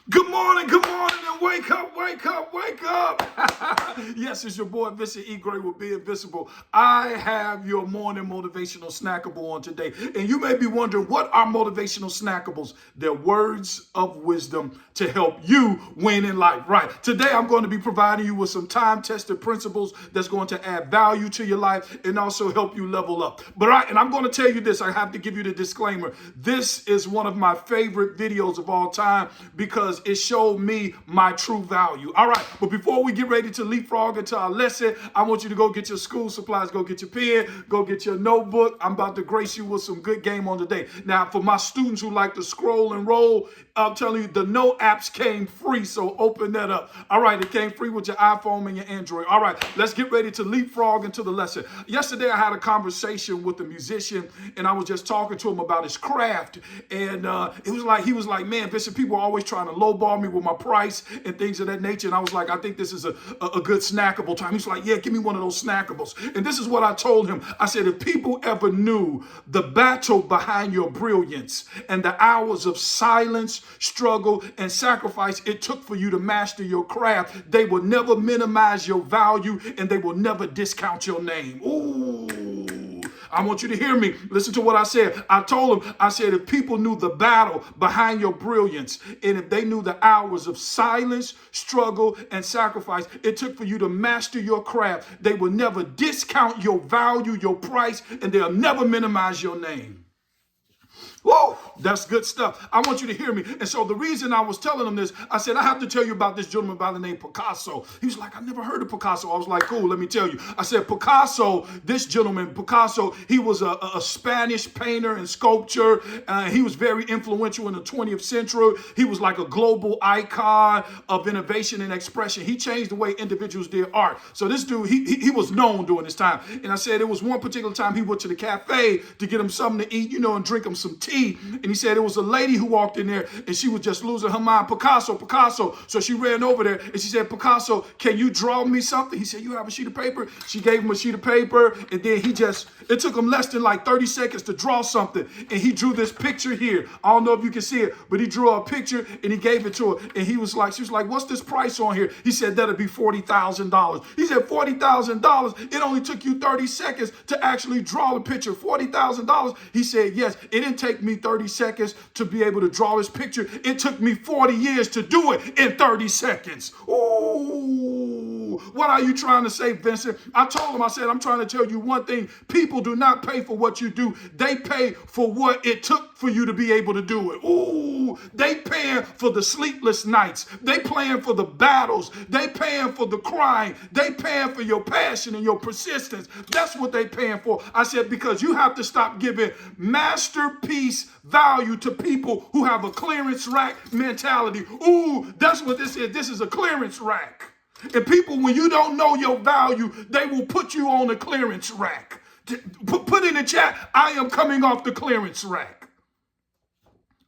Good morning, and wake up, wake up, wake up. Yes, it's your boy, Vincent E. Gray with Be Invisible. I have your morning motivational snackable on today. And you may be wondering, what are motivational snackables? They're words of wisdom to help you win in life. Right. Today, I'm going to be providing you with some time-tested principles that's going to add value to your life and also help you level up. And I'm going to tell you this. I have to give you the disclaimer. This is one of my favorite videos of all time because it showed me my true value. All right, but before we get ready to leapfrog into our lesson, I want you to go get your school supplies, go get your pen, go get your notebook. I'm about to grace you with some good game on today. Now, for my students who like to scroll and roll, I'm telling you, the no apps came free, so open that up. All right, it came free with your iPhone and your Android. All right, let's get ready to leapfrog into the lesson. Yesterday, I had a conversation with a musician, and I was just talking to him about his craft, and he was like, man, Bishop, people are always trying to lowball me with my price and things of that nature, and I was like, I think this is a good snackable time. He's like, yeah, give me one of those snackables. And this is what I told him. I said, if people ever knew the battle behind your brilliance and the hours of silence, struggle, and sacrifice it took for you to master your craft, they will never minimize your value and they will never discount your name. Ooh. I want you to hear me. Listen to what I said. I told him, I said, if people knew the battle behind your brilliance, and if they knew the hours of silence, struggle, and sacrifice it took for you to master your craft, they will never discount your value, your price, and they'll never minimize your name. Whoa, that's good stuff. I want you to hear me. And so the reason I was telling him this, I said, I have to tell you about this gentleman by the name Picasso. He was like, I never heard of Picasso. I was like, cool, let me tell you. I said, Picasso, this gentleman, Picasso, he was a Spanish painter and sculptor. He was very influential in the 20th century. He was like a global icon of innovation and expression. He changed the way individuals did art. So this dude, he was known during this time. And I said, it was one particular time he went to the cafe to get him something to eat, and drink him some tea. And he said it was a lady who walked in there and she was just losing her mind. Picasso, Picasso. So she ran over there and she said, Picasso, can you draw me something? He said, you have a sheet of paper? She gave him a sheet of paper, and then it took him less than like 30 seconds to draw something. And he drew this picture here. I don't know if you can see it, but he drew a picture and he gave it to her. And she was like, what's this price on here? He said, that'll be $40,000. He said, $40,000? It only took you 30 seconds to actually draw the picture. $40,000? He said, yes, it didn't take me 30 seconds to be able to draw this picture. It took me 40 years to do it in 30 seconds. Ooh, what are you trying to say, Vincent? I told him, I said, I'm trying to tell you one thing. People do not pay for what you do. They pay for what it took for you to be able to do it. Ooh, they paying for the sleepless nights. They paying for the battles. They paying for the crying. They paying for your passion and your persistence. That's what they paying for. I said, because you have to stop giving masterpiece value to people who have a clearance rack mentality. Ooh, that's what this is. This is a clearance rack. And people, when you don't know your value, they will put you on a clearance rack. Put in the chat, I am coming off the clearance rack.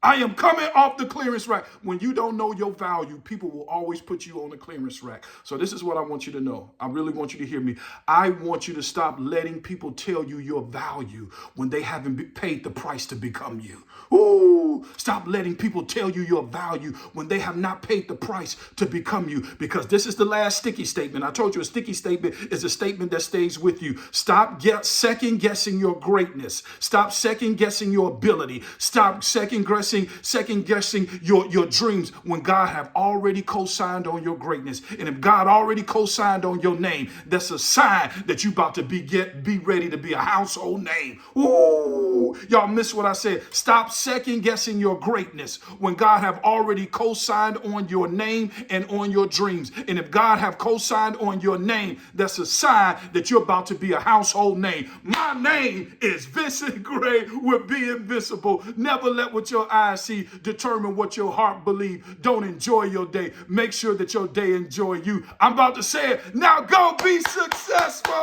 I am coming off the clearance rack. When you don't know your value, people will always put you on the clearance rack. So this is what I want you to know. I really want you to hear me. I want you to stop letting people tell you your value when they haven't paid the price to become you. Ooh, stop letting people tell you your value when they have not paid the price to become you. Because this is the last sticky statement. I told you a sticky statement is a statement that stays with you. Stop second guessing your greatness. Stop second guessing your ability. Stop second guessing your dreams when God have already co-signed on your greatness. And if God already co-signed on your name, that's a sign that you about to be ready to be a household name. Ooh, y'all missed what I said. Stop second guessing your greatness when God have already co-signed on your name and on your dreams. And if God have co-signed on your name, that's a sign that you're about to be a household name. My name is Vincent Gray with Be Invisible. Never let what your eyes see determine what your heart believes. Don't enjoy your day. Make sure that your day enjoy you. I'm about to say it. Now go be successful.